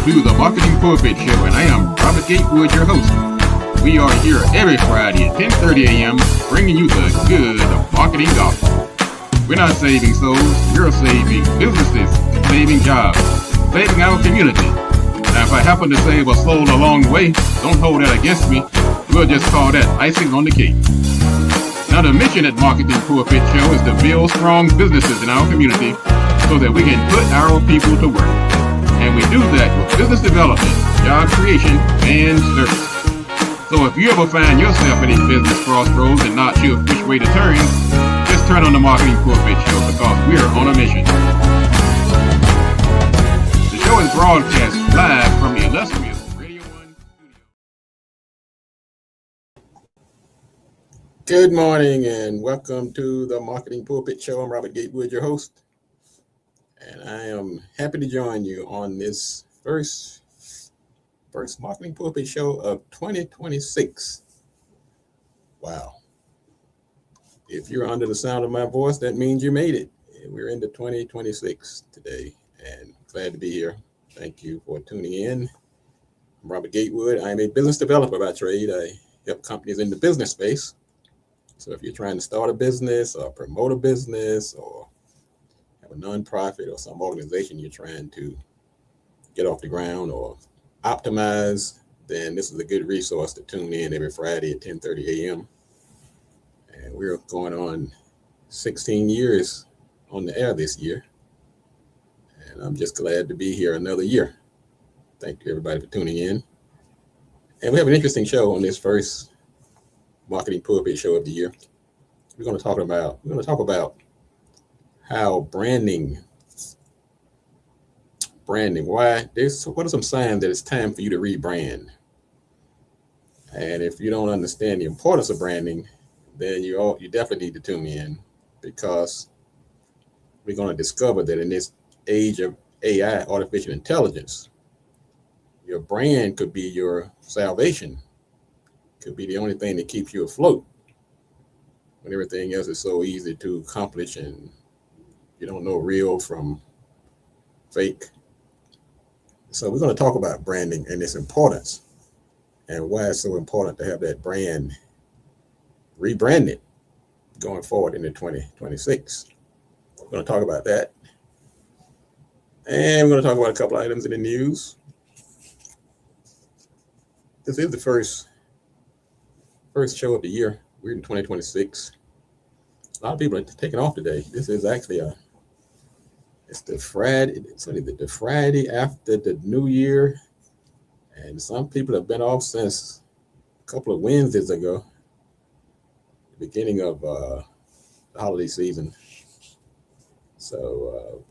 to the Marketing Pulpit Show, and I am Robert Gatewood, your host. We are here every Friday at 10:30 a.m. bringing you the good marketing gospel. We're not saving souls, we're saving businesses, saving jobs, saving our community. Now, if I happen to save a soul along the way, don't hold that against me. We'll just call that icing on the cake. Now, the mission at Marketing Pulpit Show is to build strong businesses in our community so that we can put our people to work. And we do that with business development, job creation, and service. So if you ever find yourself in a business crossroads and not sure which way to turn, just turn on the Marketing Pulpit Show because we're on a mission. The show is broadcast live from the illustrious Radio 1 studio. Good morning and welcome to the Marketing Pulpit Show. I'm Robert Gatewood, your host. And I am happy to join you on this first Marketing Pulpit Show of 2026. Wow. If you're under the sound of my voice, that means you made it. We're into 2026 today and glad to be here. Thank you for tuning in. I'm Robert Gatewood. I am a business developer by trade. I help companies in the business space. So if you're trying to start a business or promote a business or have a nonprofit or some organization you're trying to get off the ground or optimize, then this is a good resource to tune in every Friday at 10:30 a.m. And we're going on 16 years on the air this year. And I'm just glad to be here another year. Thank you everybody for tuning in. And we have an interesting show on this first Marketing Pulpit Show of the year. We're going to talk about how branding, what are some signs that it's time for you to rebrand? And if you don't understand the importance of branding, then you definitely need to tune in because we're going to discover that in this age of AI, artificial intelligence, your brand could be your salvation, could be the only thing that keeps you afloat when everything else is so easy to accomplish and you don't know real from fake. So we're going to talk about branding and its importance and why it's so important to have that brand rebranded going forward into 2026. We're going to talk about that. And we're going to talk about a couple items in the news. This is the first show of the year. We're in 2026. A lot of people are taking off today. This is actually it's the Friday after the New Year, and some people have been off since a couple of Wednesdays ago, the beginning of the holiday season. So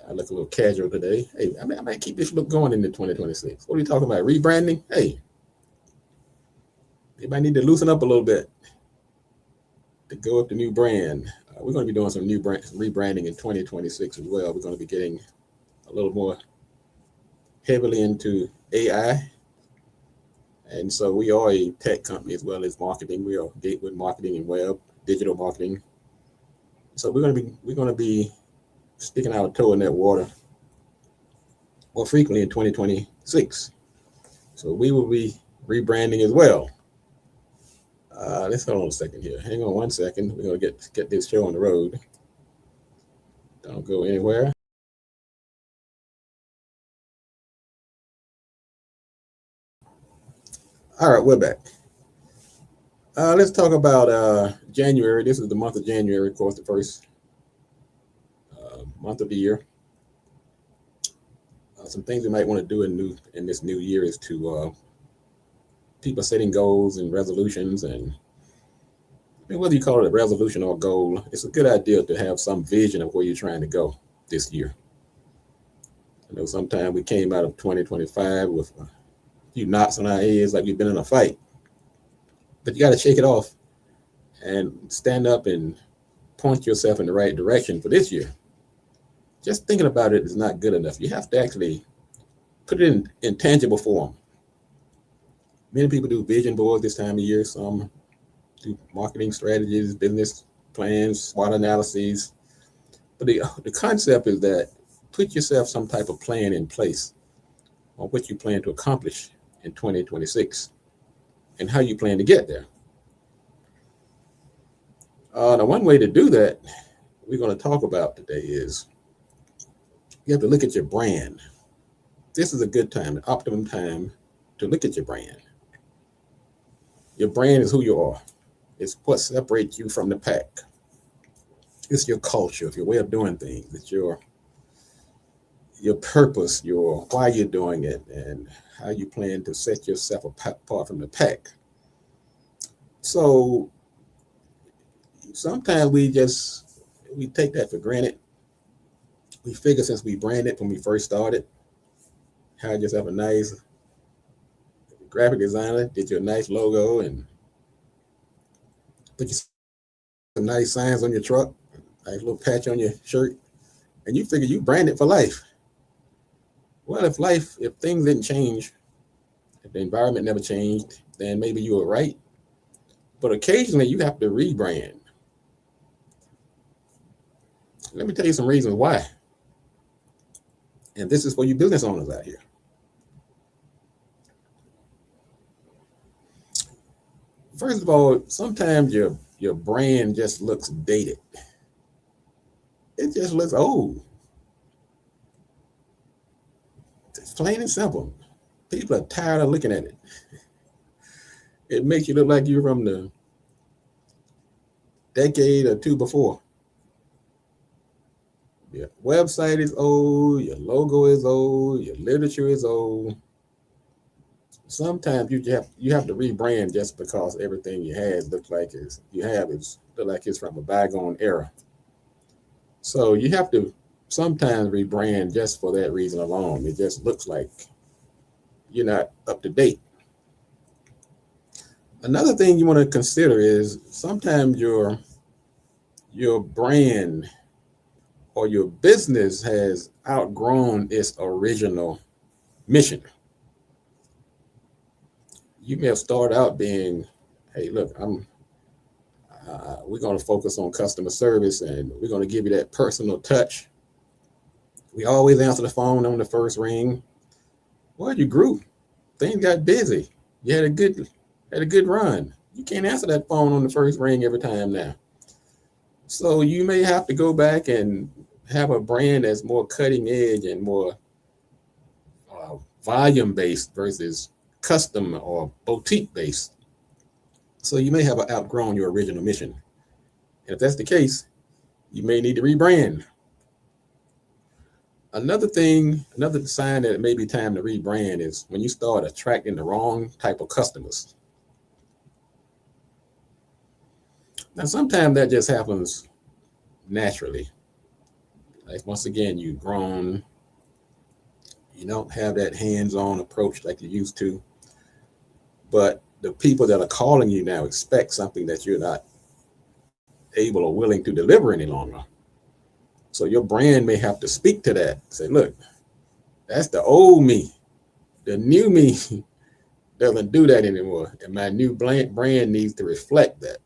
I look a little casual today. Hey, I might keep this look going into 2026. What are you talking about? Rebranding? Hey, you might need to loosen up a little bit to go with the new brand. We're going to be doing some rebranding in 2026 as well. We're going to be getting a little more heavily into AI. And so we are a tech company as well as marketing. We are Gatewood Marketing and Web, digital marketing. So we're going to be sticking our toe in that water more frequently in 2026. So we will be rebranding as well. Let's hold on a second here. Hang on one second. We're going to get this show on the road. Don't go anywhere. All right, we're back. Let's talk about January. This is the month of January, of course, the first month of the year. Some things we might want to do in this new year is to people setting goals and resolutions, and whether you call it a resolution or a goal, it's a good idea to have some vision of where you're trying to go this year. I know sometimes we came out of 2025 with a few knots on our heads like we've been in a fight, but you got to shake it off and stand up and point yourself in the right direction for this year. Just thinking about it is not good enough. You have to actually put it in tangible form. Many people do vision boards this time of year. Some do marketing strategies, business plans, SWOT analyses. But the concept is that put yourself some type of plan in place on what you plan to accomplish in 2026 and how you plan to get there. Now, one way to do that we're going to talk about today is you have to look at your brand. This is a good time, an optimum time to look at your brand. Your brand is who you are. It's what separates you from the pack. It's your culture, it's your way of doing things. It's your purpose, your why you're doing it, and how you plan to set yourself apart from the pack. So sometimes we take that for granted. We figure since we branded when we first started, had yourself a nice graphic designer, did your nice logo, and put some nice signs on your truck, nice little patch on your shirt, and you figure you branded for life. Well, if things didn't change, if the environment never changed, then maybe you were right. But occasionally you have to rebrand. Let me tell you some reasons why. And this is for you business owners out here. First of all, sometimes your brand just looks dated. It just looks old. It's plain and simple. People are tired of looking at it. It makes you look like you're from the decade or two before. Your website is old, your logo is old, your literature is old. Sometimes you have to rebrand just because everything you have looks like it's from a bygone era. So you have to sometimes rebrand just for that reason alone. It just looks like you're not up to date. Another thing you want to consider is sometimes your brand or your business has outgrown its original mission. You may have started out being, hey, look, we're going to focus on customer service and we're going to give you that personal touch. We always answer the phone on the first ring. Well, you grew. Things got busy. You had a good run. You can't answer that phone on the first ring every time now. So you may have to go back and have a brand that's more cutting edge and more volume based versus custom or boutique based. So you may have outgrown your original mission. And if that's the case, you may need to rebrand. Another sign that it may be time to rebrand is when you start attracting the wrong type of customers. Now, sometimes that just happens naturally. Like once again, you've grown, you don't have that hands-on approach like you used to, but the people that are calling you now expect something that you're not able or willing to deliver any longer. So your brand may have to speak to that. Say, look, that's the old me. The new me doesn't do that anymore. And my new brand needs to reflect that.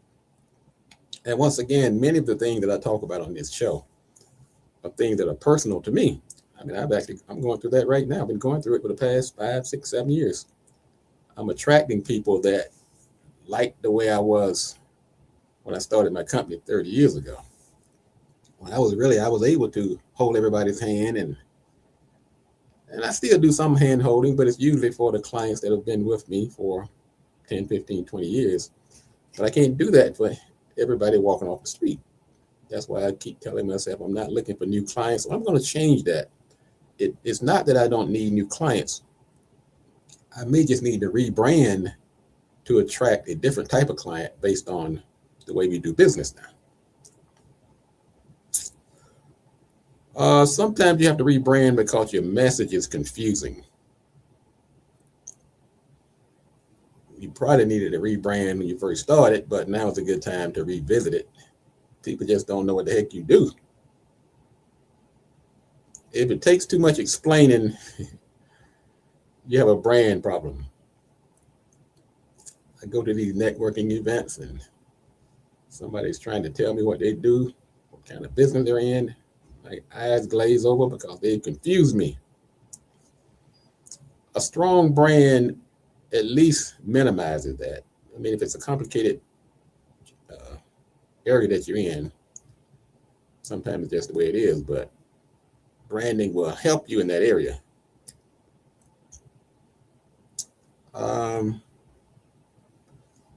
And once again, many of the things that I talk about on this show are things that are personal to me. I mean, I'm going through that right now. I've been going through it for the past 5, 6, 7 years. I'm attracting people that like the way I was when I started my company 30 years ago. When I was able to hold everybody's hand, and I still do some hand holding, but it's usually for the clients that have been with me for 10, 15, 20 years. But I can't do that for everybody walking off the street. That's why I keep telling myself I'm not looking for new clients. So I'm going to change that. It's not that I don't need new clients. I may just need to rebrand to attract a different type of client based on the way we do business now. Sometimes you have to rebrand because your message is confusing. You probably needed to rebrand when you first started, but now it's a good time to revisit it. People just don't know what the heck you do. If it takes too much explaining, you have a brand problem. I go to these networking events and somebody's trying to tell me what they do, what kind of business they're in. My eyes glaze over because they confuse me. A strong brand at least minimizes that. I mean, if it's a complicated area that you're in, sometimes it's just the way it is, but branding will help you in that area.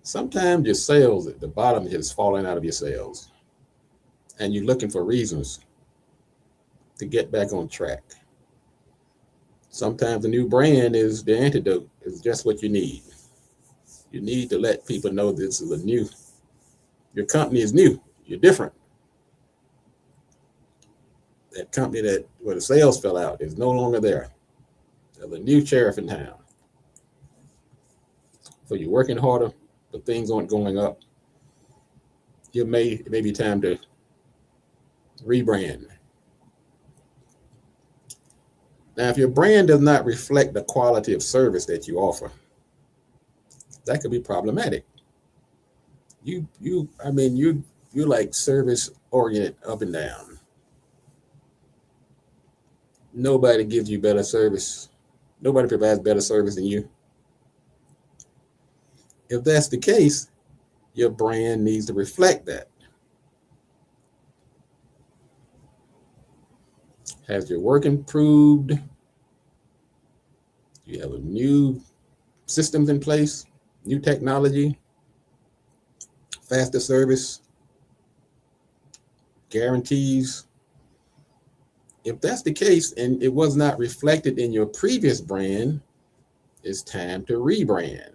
Sometimes your sales at the bottom is just falling out of your sales, and you're looking for reasons to get back on track. Sometimes the new brand is the antidote, is just what you need. You need to let people know this is your company is new, you're different. That company where the sales fell out is no longer there. There's a new sheriff in town. So you're working harder, but things aren't going up. It may be time to rebrand. Now, if your brand does not reflect the quality of service that you offer, that could be problematic. You're like service oriented up and down. Nobody gives you better service. Nobody provides better service than you. If that's the case, your brand needs to reflect that. Has your work improved? You have a new systems in place, new technology, faster service, guarantees. If that's the case and it was not reflected in your previous brand, it's time to rebrand.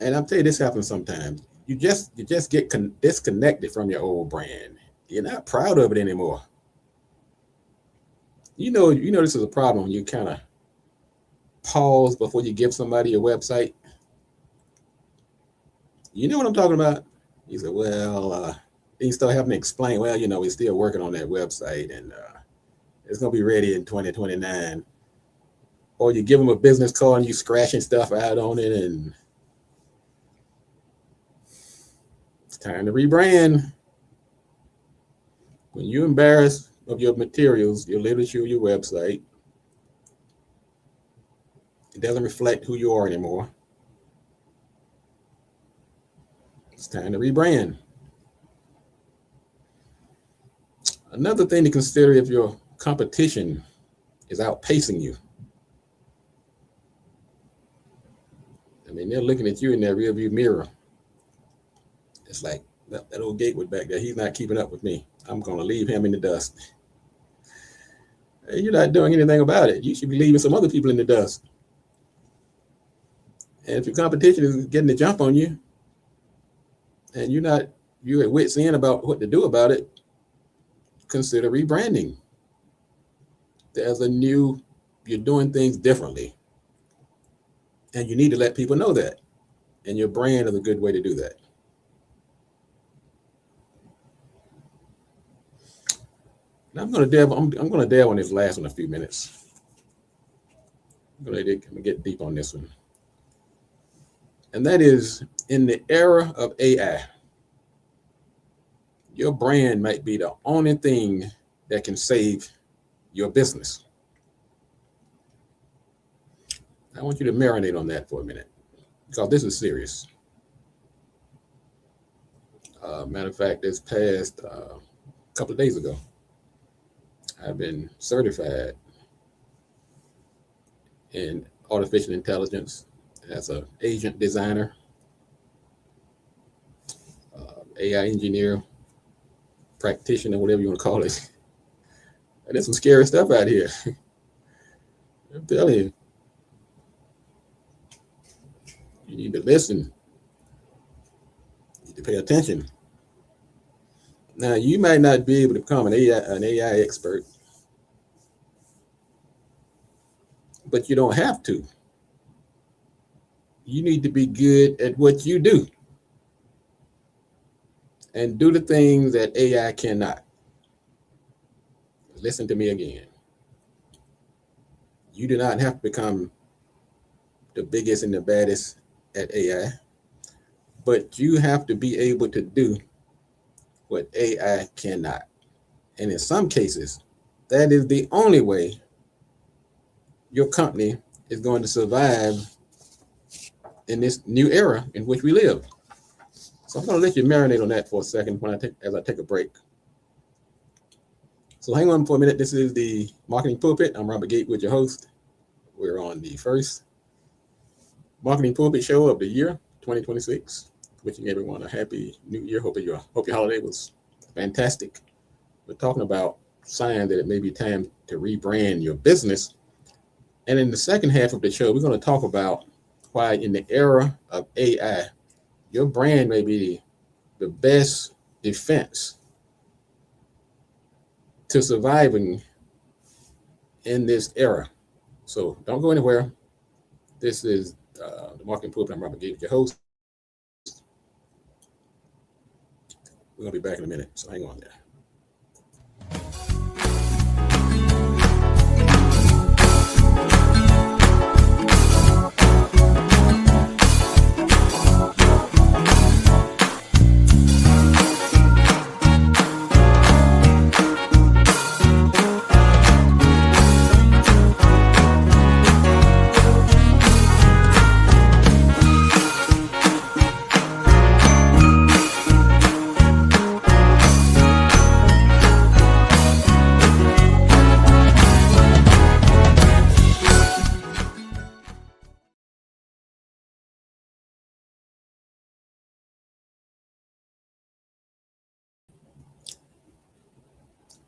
And I'll tell you, this happens sometimes. You just get disconnected from your old brand. You're not proud of it anymore. You know this is a problem when you kind of pause before you give somebody your website. You know what I'm talking about? You say, well, you start having to explain, well, we're still working on that website and it's going to be ready in 2029. Or you give them a business card and you scratching stuff out on it, and it's time to rebrand. When you're embarrassed of your materials, your literature, your website, it doesn't reflect who you are anymore. It's time to rebrand. Another thing to consider if your competition is outpacing you. I mean, they're looking at you in their rearview mirror. It's like that old Gatewood back there. He's not keeping up with me. I'm going to leave him in the dust. You're not doing anything about it. You should be leaving some other people in the dust. And if your competition is getting the jump on you and you're at wit's end about what to do about it, consider rebranding. You're doing things differently. And you need to let people know that. And your brand is a good way to do that. Now I'm going to delve on this last one a few minutes. I'm going to get deep on this one. And that is, in the era of AI, your brand might be the only thing that can save your business. I want you to marinate on that for a minute, because this is serious. Matter of fact, this past couple of days ago, I've been certified in artificial intelligence as an agent designer, AI engineer, practitioner, whatever you want to call it. And there's some scary stuff out here. I'm telling you. You need to listen. You need to pay attention. Now, you might not be able to become an AI expert, but you don't have to. You need to be good at what you do and do the things that AI cannot. Listen to me again. You do not have to become the biggest and the baddest at AI, but you have to be able to do what AI cannot. And in some cases, That is the only way your company is going to survive in this new era in which we live. So I'm going to let you marinate on that for a second as I take a break. So hang on for a minute. This is the Marketing Pulpit. I'm Robert Gatewood, your host. We're on the first Marketing Pulpit show of the year, 2026. Wishing everyone a happy new year. Hope your holiday was fantastic. We're talking about signs that it may be time to rebrand your business. And in the second half of the show, we're going to talk about why in the era of AI, your brand may be the best defense to surviving in this era. So don't go anywhere. This is the Marketing Pulpit. I'm Robert Gatewood, your host. We're going to be back in a minute, so hang on there.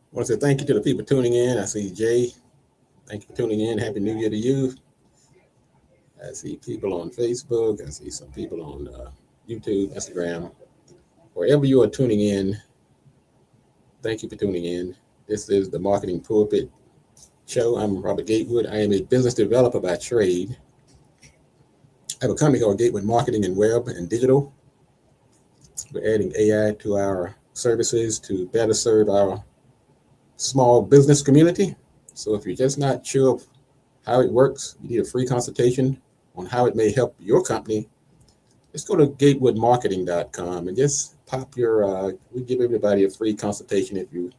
I want to say thank you to the people tuning in. I see Jay. Thank you for tuning in. Happy New Year to you. I see people on Facebook. I see some people on YouTube, Instagram. Wherever you are tuning in, thank you for tuning in. This is the Marketing Pulpit show. I'm Robert Gatewood. I am a business developer by trade. I have a company called Gatewood Marketing and Web and Digital. We're adding AI to our services to better serve our small business community. So if you're just not sure of how it works, you need a free consultation on how it may help your company, just go to gatewoodmarketing.com and just pop your, we give everybody a free consultation if you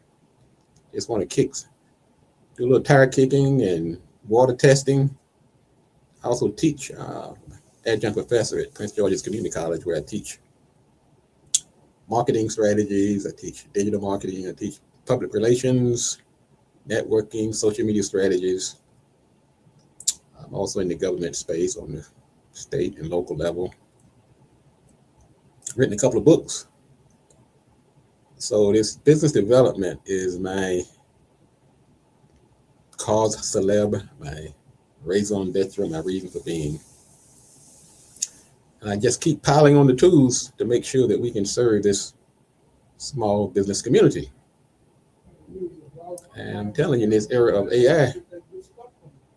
just want to do a little tire kicking and water testing. I also teach adjunct professor at Prince George's Community College, where I teach marketing strategies. I teach digital marketing. I teach public relations, networking, social media strategies. I'm also in the government space on the state and local level. Written a couple of books. So this business development is my cause célèbre, my raison d'être, my reason for being. And I just keep piling on the tools to make sure that we can serve this small business community. And I'm telling you, in this era of AI,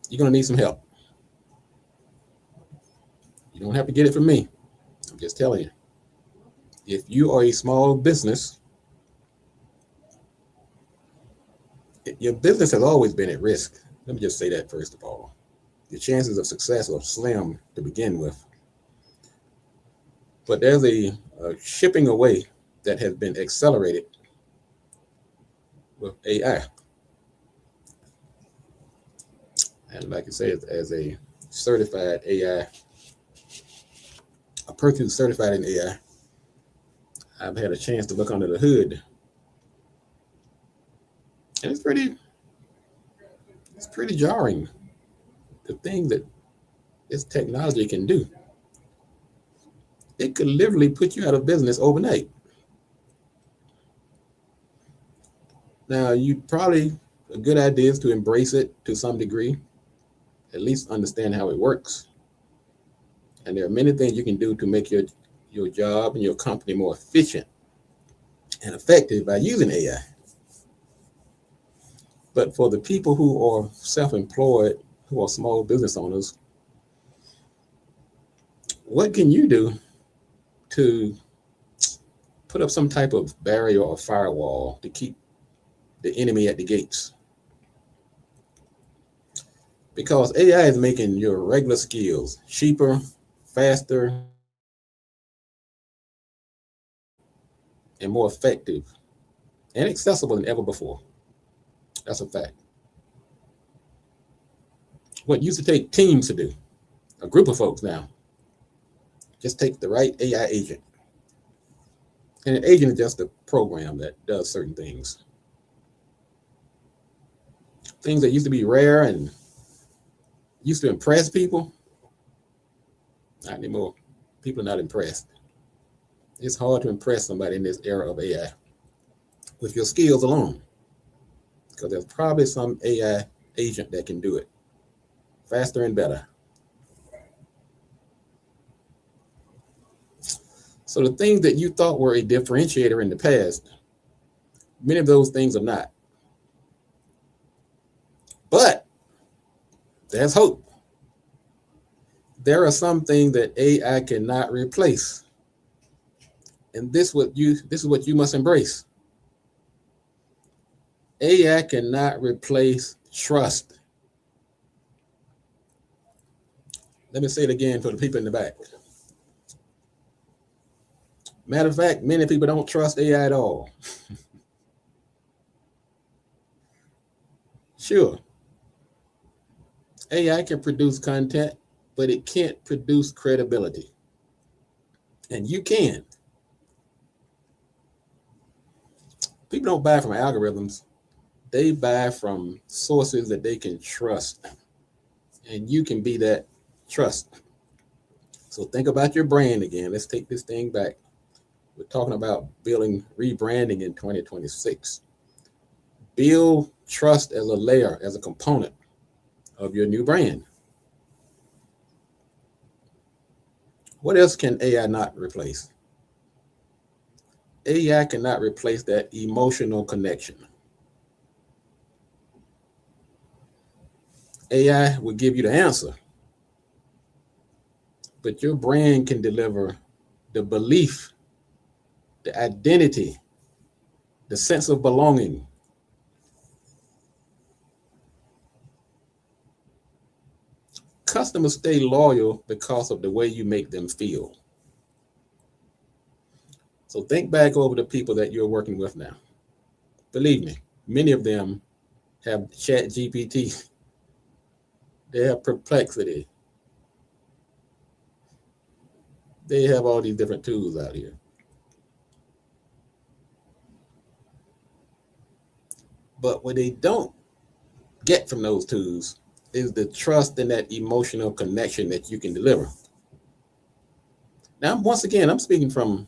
you're going to need some help. You don't have to get it from me. I'm just telling you. If you are a small business, your business has always been at risk. Let me just say that first of all. The chances of success are slim to begin with. But there's a shipping away that has been accelerated with AI. And like I said, as a certified AI, a person who's certified in AI, I've had a chance to look under the hood. And it's pretty jarring, the thing that this technology can do. It could literally put you out of business overnight. Now, a good idea is to embrace it to some degree, at least understand how it works. And there are many things you can do to make your job and your company more efficient and effective by using AI. But for the people who are self-employed, who are small business owners, what can you do to put up some type of barrier or firewall to keep the enemy at the gates? Because AI is making your regular skills cheaper, faster, and more effective and accessible than ever before. That's a fact. What used to take teams to do, a group of folks now, just take the right AI agent. And an agent is just a program that does certain things. Things that used to be rare and used to impress people, not anymore. People are not impressed. It's hard to impress somebody in this era of AI with your skills alone, because there's probably some AI agent that can do it faster and better. So the things that you thought were a differentiator in the past, many of those things are not. But there's hope. There are some things that AI cannot replace. And this is what you must embrace. AI cannot replace trust. Let me say it again for the people in the back. Matter of fact, many people don't trust AI at all. Sure, AI can produce content, but it can't produce credibility. And you can. People don't buy from algorithms. They buy from sources that they can trust. And you can be that trust. So think about your brand again. Let's take this thing back. We're talking about building rebranding in 2026. Build trust as a layer, as a component of your new brand. What else can AI not replace? AI cannot replace that emotional connection. AI will give you the answer, but your brand can deliver the belief, the identity, the sense of belonging. Customers stay loyal because of the way you make them feel. So think back over the people that you're working with now. Believe me, many of them have Chat GPT. They have Perplexity. They have all these different tools out here. But what they don't get from those tools is the trust and that emotional connection that you can deliver. Now, once again, I'm speaking from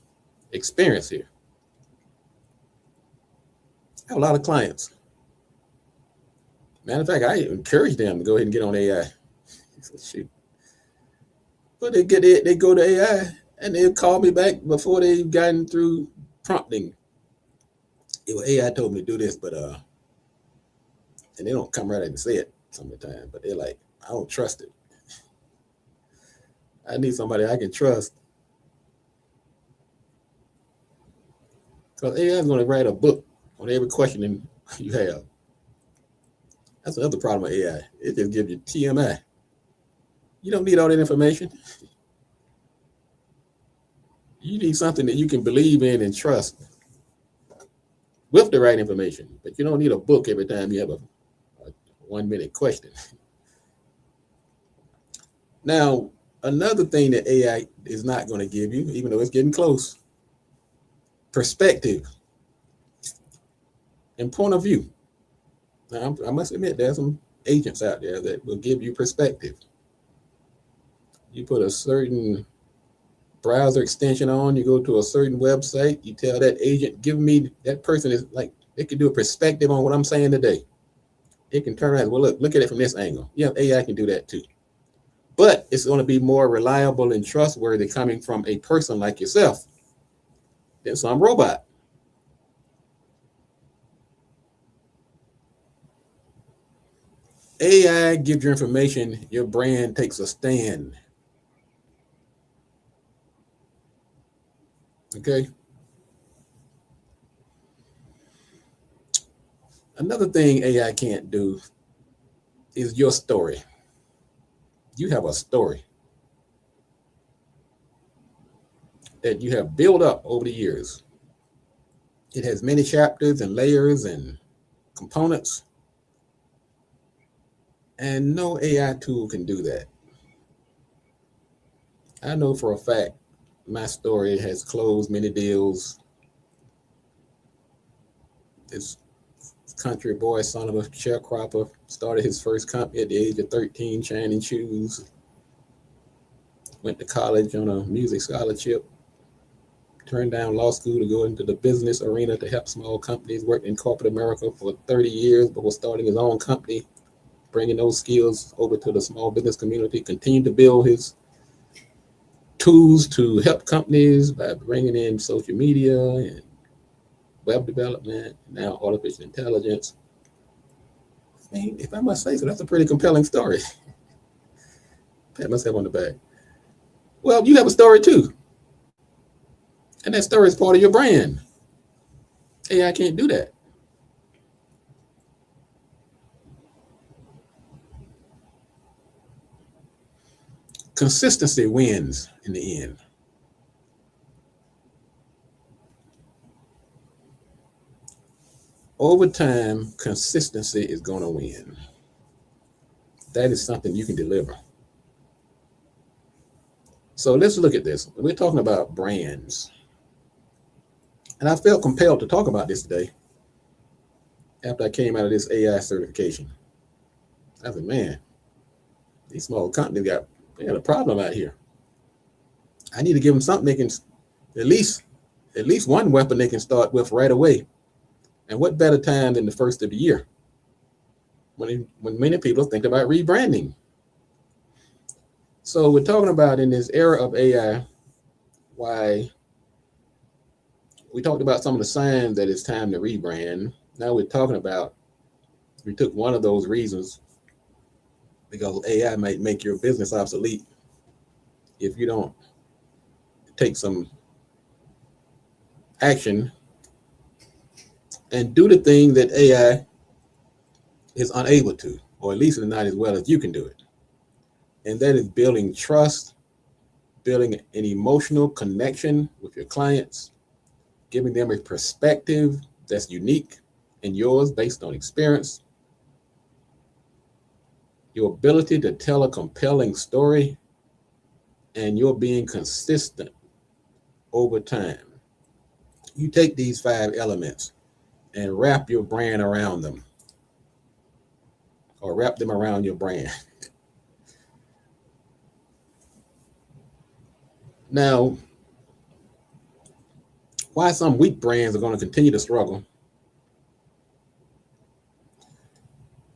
experience here. I have a lot of clients. Matter of fact, I encourage them to go ahead and get on AI. Shoot. But they go to AI and they'll call me back before they've gotten through prompting. AI told me to do this, but and they don't come right out and say it some of the time, but they're like, I don't trust it. I need somebody I can trust. Because AI is going to write a book on every question you have. That's another problem with AI. It just gives you TMI. You don't need all that information. You need something that you can believe in and trust with the right information. But you don't need a book every time you have a 1-minute question. Now, another thing that AI is not going to give you, even though it's getting close, perspective and point of view. Now, I must admit, there's some agents out there that will give you perspective. You put a certain browser extension on, you go to a certain website, you tell that agent, give me, that person is like, they can do a perspective on what I'm saying today. It can turn around, well, look at it from this angle. Yeah, AI can do that too. But it's going to be more reliable and trustworthy coming from a person like yourself than some robot. AI gives you information, your brand takes a stand. Okay. Another thing AI can't do is your story. You have a story that you have built up over the years. It has many chapters and layers and components. And no AI tool can do that. I know for a fact my story has closed many deals. This country boy, son of a sharecropper, started his first company at the age of 13, shining shoes. Went to college on a music scholarship. Turned down law school to go into the business arena to help small companies. Worked in corporate America for 30 years before starting his own company, bringing those skills over to the small business community. Continued to build his tools to help companies by bringing in social media and web development, now artificial intelligence. I mean, if I must say so, that's a pretty compelling story. Pat myself on the back. Well, you have a story too. And that story is part of your brand. AI can't do that. Consistency wins in the end. Over time, consistency is going to win. That is something you can deliver. So let's look at this. We're talking about brands. And I felt compelled to talk about this today after I came out of this AI certification. I said, man, these small companies got a problem out here. I need to give them something they can, at least one weapon they can start with right away. And what better time than the first of the year when many people think about rebranding. So we're talking about in this era of AI, why we talked about some of the signs that it's time to rebrand. Now we're talking about, we took one of those reasons because AI might make your business obsolete if you don't take some action and do the thing that AI is unable to, or at least not as well as you can do it. And that is building trust, building an emotional connection with your clients, giving them a perspective that's unique and yours based on experience, your ability to tell a compelling story, and you're being consistent over time. You take these 5 elements and wrap your brand around them, or wrap them around your brand. Now, why some weak brands are going to continue to struggle?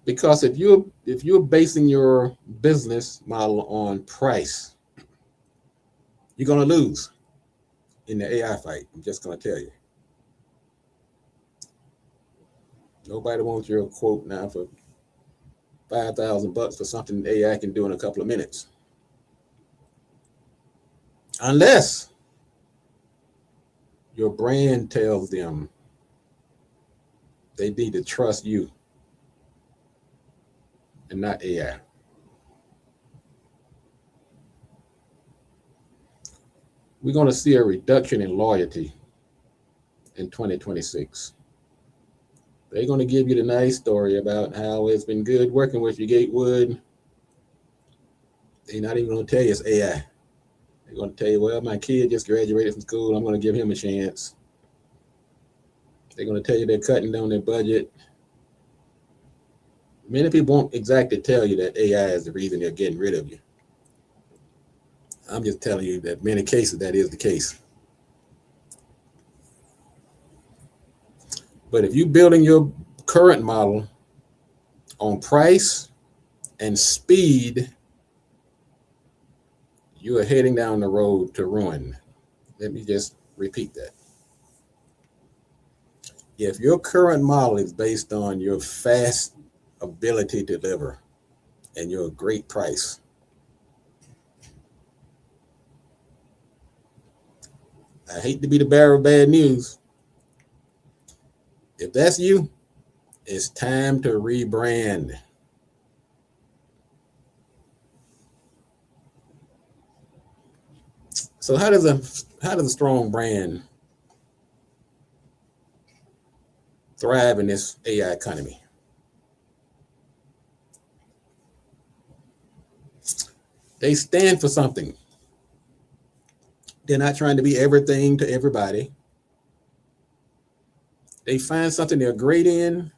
Because if you're basing your business model on price, you're going to lose in the AI fight. I'm just going to tell you. Nobody wants your quote now for $5,000 for something AI can do in a couple of minutes. Unless your brand tells them they need to trust you and not AI. We're going to see a reduction in loyalty in 2026. They're going to give you the nice story about how it's been good working with you, Gatewood. They're not even going to tell you it's AI. They're going to tell you, well, my kid just graduated from school. I'm going to give him a chance. They're going to tell you they're cutting down their budget. Many people won't exactly tell you that AI is the reason they're getting rid of you. I'm just telling you that in many cases that is the case. But if you're building your current model on price and speed, you are heading down the road to ruin. Let me just repeat that. If your current model is based on your fast ability to deliver and your great price, I hate to be the bearer of bad news. If that's you, it's time to rebrand. So how does a strong brand thrive in this AI economy? They stand for something. They're not trying to be everything to everybody. They find something they're great in.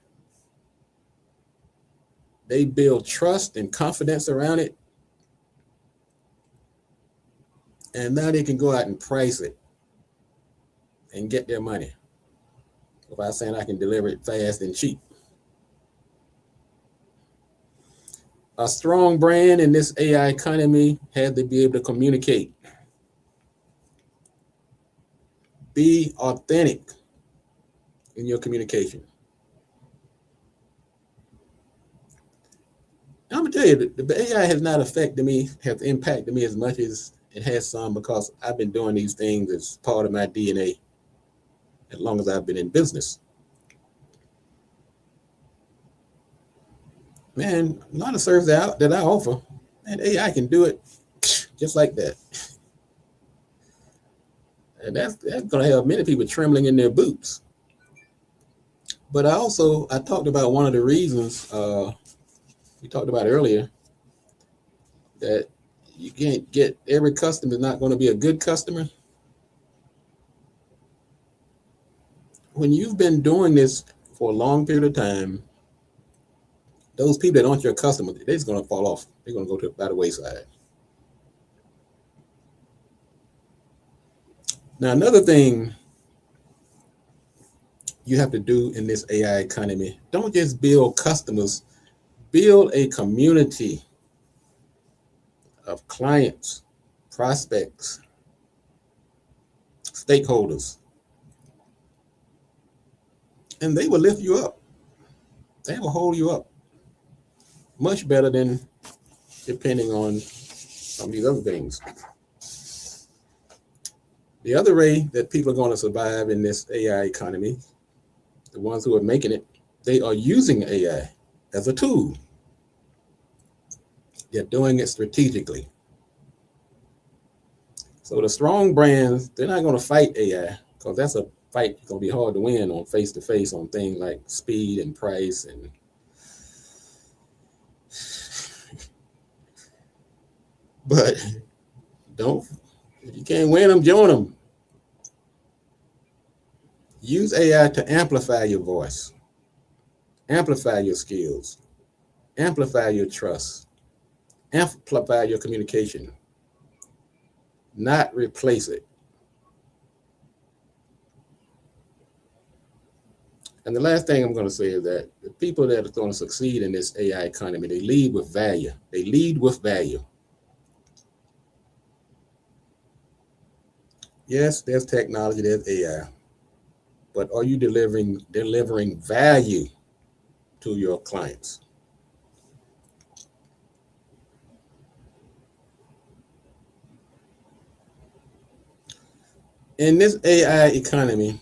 They build trust and confidence around it. And now they can go out and price it and get their money without saying I can deliver it fast and cheap. A strong brand in this AI economy has to be able to communicate. Be authentic in your communication. I'm gonna tell you, the AI has not affected me, has impacted me as much as it has some, because I've been doing these things as part of my DNA as long as I've been in business. Man, a lot of services that I offer, and AI can do it just like that. And that's gonna have many people trembling in their boots. But I talked about one of the reasons we talked about earlier, that you can't get every customer is not going to be a good customer. When you've been doing this for a long period of time, those people that aren't your customers, they're just going to fall off. They're going to go by the wayside. Now, another thing you have to do in this AI economy, don't just build customers, build a community of clients, prospects, stakeholders, and they will lift you up. They will hold you up much better than depending on some of these other things. The other way that people are going to survive in this AI economy, the ones who are making it, they are using AI as a tool. They're doing it strategically. So the strong brands, they're not going to fight AI, because that's a fight going to be hard to win on face-to-face on things like speed and price. And but if you can't win them, join them. Use AI to amplify your voice, amplify your skills, amplify your trust, amplify your communication, not replace it. And the last thing I'm going to say is that the people that are going to succeed in this AI economy, they lead with value. They lead with value. Yes, there's technology, there's AI, but are you delivering value to your clients? In this AI economy,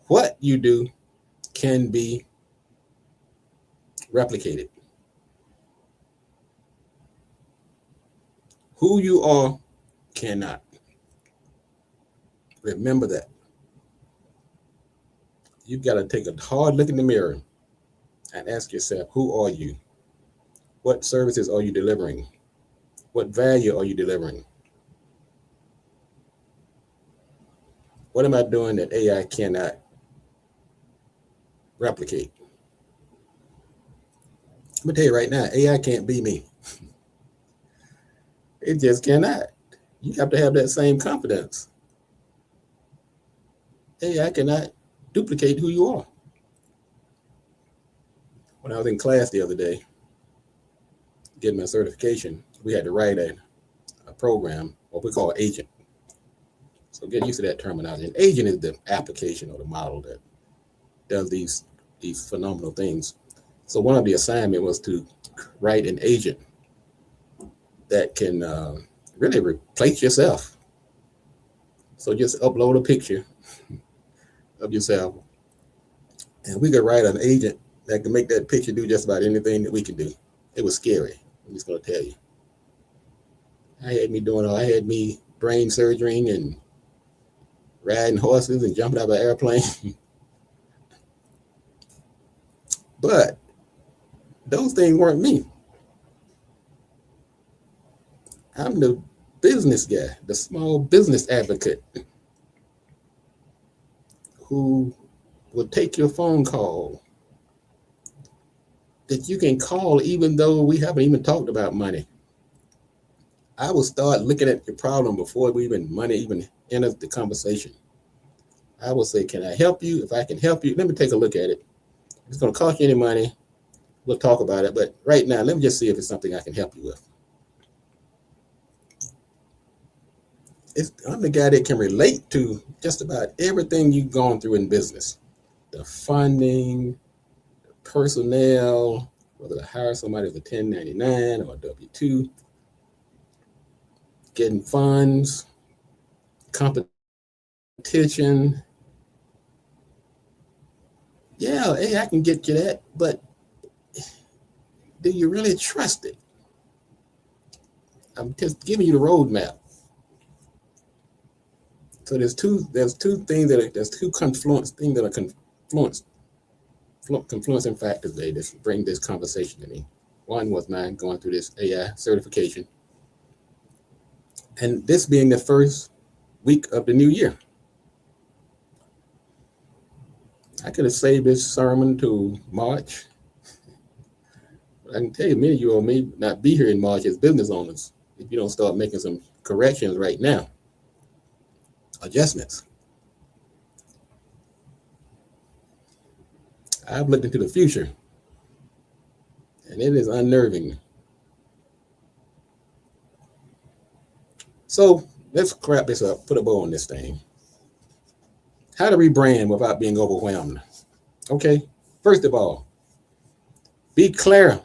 what you do can be replicated. Who you are cannot. Remember that. You've got to take a hard look in the mirror and ask yourself, who are you? What services are you delivering? What value are you delivering? What am I doing that AI cannot replicate? I'm gonna tell you right now, AI can't be me. It just cannot. You have to have that same confidence. AI cannot duplicate who you are. When I was in class the other day, getting my certification, we had to write a program, what we call agent. So get used to that terminology. An agent is the application or the model that does these phenomenal things. So one of the assignment was to write an agent that can really replace yourself. So just upload a picture of yourself, and we could write an agent that can make that picture do just about anything that we can do. It was scary. I'm just going to tell you. I had me brain surgery and riding horses and jumping out of an airplane. But those things weren't me. I'm the business guy, the small business advocate who will take your phone call that you can call even though we haven't even talked about money. I will start looking at your problem before money even enters the conversation. I will say, can I help you? If I can help you, let me take a look at it. If it's going to cost you any money, we'll talk about it. But right now, let me just see if it's something I can help you with. I'm the guy that can relate to just about everything you've gone through in business. The funding, the personnel, whether to hire somebody as a 1099 or a W-2, getting funds, competition. Yeah, hey, I can get you that, but do you really trust it? I'm just giving you the roadmap. So there's two confluencing factors today that bring this conversation to me. One was mine going through this AI certification, and this being the first week of the new year. I could have saved this sermon to March. I can tell you, many of you all may not be here in March as business owners if you don't start making some corrections right now, adjustments. I've looked into the future, and it is unnerving. So let's wrap this up, put a bow on this thing. How to rebrand without being overwhelmed. Okay, first of all, be clear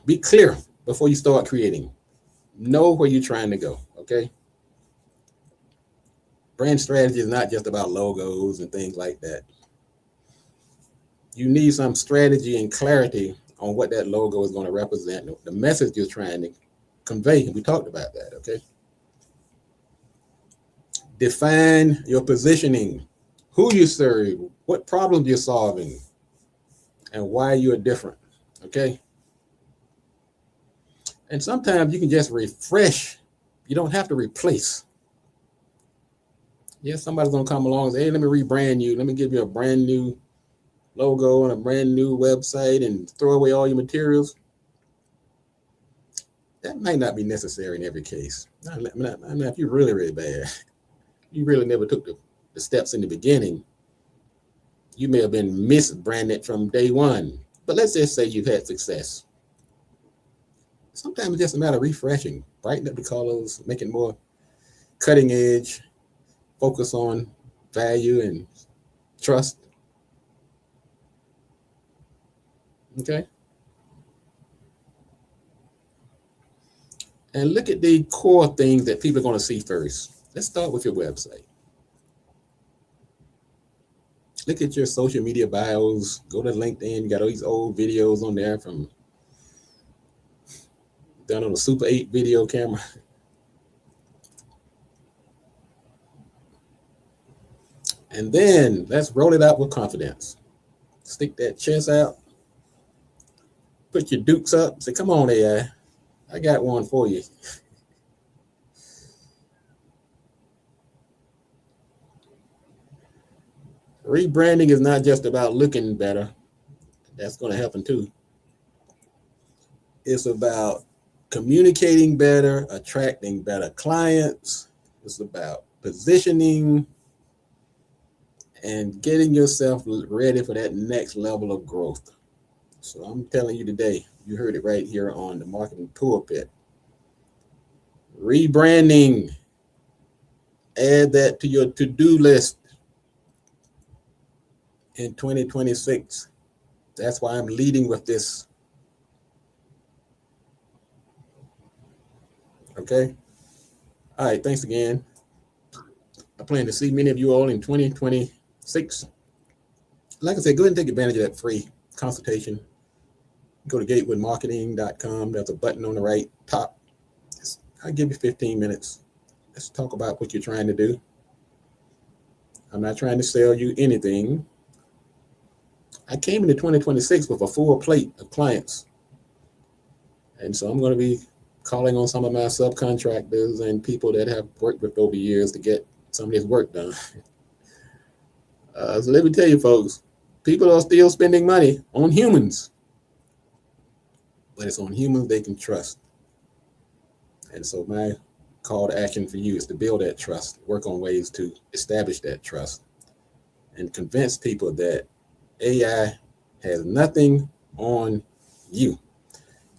before you start creating. Know where you're trying to go, okay? Brand strategy is not just about logos and things like that. You need some strategy and clarity on what that logo is going to represent, the message you're trying to convey. We talked about that, okay? Define your positioning, who you serve, what problems you're solving, and why you're different, okay? And sometimes you can just refresh. You don't have to replace. Yes, somebody's going to come along and say, hey, let me rebrand you. Let me give you a brand new logo and a brand new website and throw away all your materials. That might not be necessary in every case. I mean, if you're really, really bad, you really never took the steps in the beginning, you may have been misbranded from day one. But let's just say you've had success. Sometimes it's just a matter of refreshing, brighten up the colors, making more cutting edge, focus on value and trust. Okay. And look at the core things that people are going to see first. Let's start with your website. Look at your social media bios. Go to LinkedIn. You got all these old videos on there from done on a Super 8 video camera. And then let's roll it out with confidence. Stick that chest out. Put your dukes up. Say, come on, AI. I got one for you. Rebranding is not just about looking better. That's going to happen too. It's about communicating better, attracting better clients. It's about positioning and getting yourself ready for that next level of growth. So I'm telling you today, you heard it right here on the Marketing Pulpit. Rebranding. Add that to your to-do list in 2026. That's why I'm leading with this. Okay. All right. Thanks again. I plan to see many of you all in 2026. Like I said, go ahead and take advantage of that free consultation. Go to gatewoodmarketing.com. There's a button on the right top. I'll give you 15 minutes. Let's talk about what you're trying to do. I'm not trying to sell you anything. I came into 2026 with a full plate of clients. And so I'm going to be calling on some of my subcontractors and people that have worked with over years to get some of this work done. So let me tell you, folks, people are still spending money on humans, but it's on humans they can trust. And so my call to action for you is to build that trust, work on ways to establish that trust, and convince people that AI has nothing on you.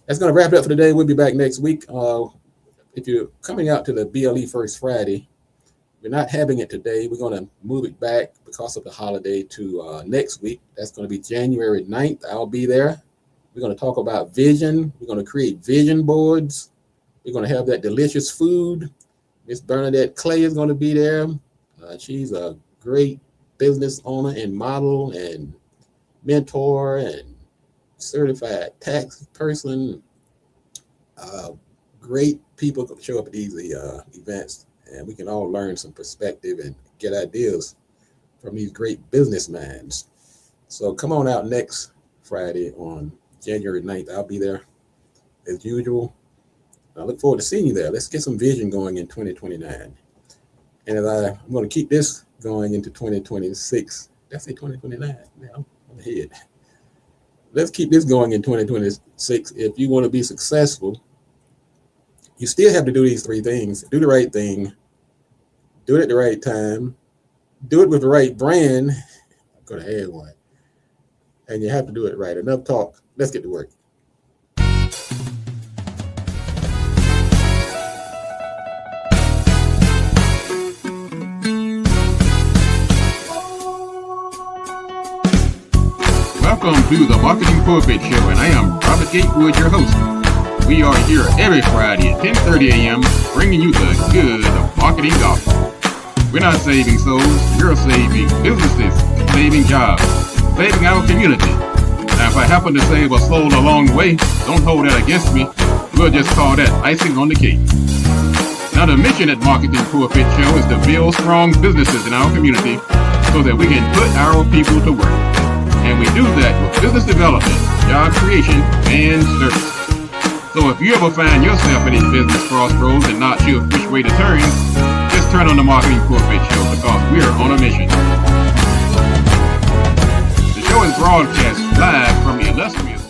That's going to wrap it up for today. We'll be back next week. If you're coming out to the BLE First Friday, we're not having it today. We're going to move it back because of the holiday to next week. That's going to be January 9th. I'll be there. We're going to talk about vision. We're going to create vision boards. We're going to have that delicious food. Miss Bernadette Clay is going to be there. She's a great business owner and model and mentor and certified tax person. Great people show up at these events, and we can all learn some perspective and get ideas from these great business minds. So come on out next Friday on January 9th. I'll be there as usual. I look forward to seeing you there. Let's get some vision going in 2029. And I'm going to keep this going into 2026. Did I say 2029? Now I'm ahead. Let's keep this going in 2026. If you want to be successful, you still have to do these 3 things. Do the right thing. Do it at the right time. Do it with the right brand. I'm going to add one. And you have to do it right. Enough talk. Let's get to work. Welcome to the Marketing Pulpit Show, and I am Robert Gatewood, your host. We are here every Friday at 10:30 a.m. bringing you the good of marketing gospel. We're not saving souls, we're saving businesses, saving jobs, saving our community. Now, if I happen to save a soul along the way, don't hold that against me. We'll just call that icing on the cake. Now, the mission at Marketing Pulpit Show is to build strong businesses in our community so that we can put our people to work. And we do that with business development, job creation, and service. So if you ever find yourself in a business crossroads and not sure which way to turn, just turn on the Marketing Pulpit Show because we're on a mission. The show is broadcast live from the illustrious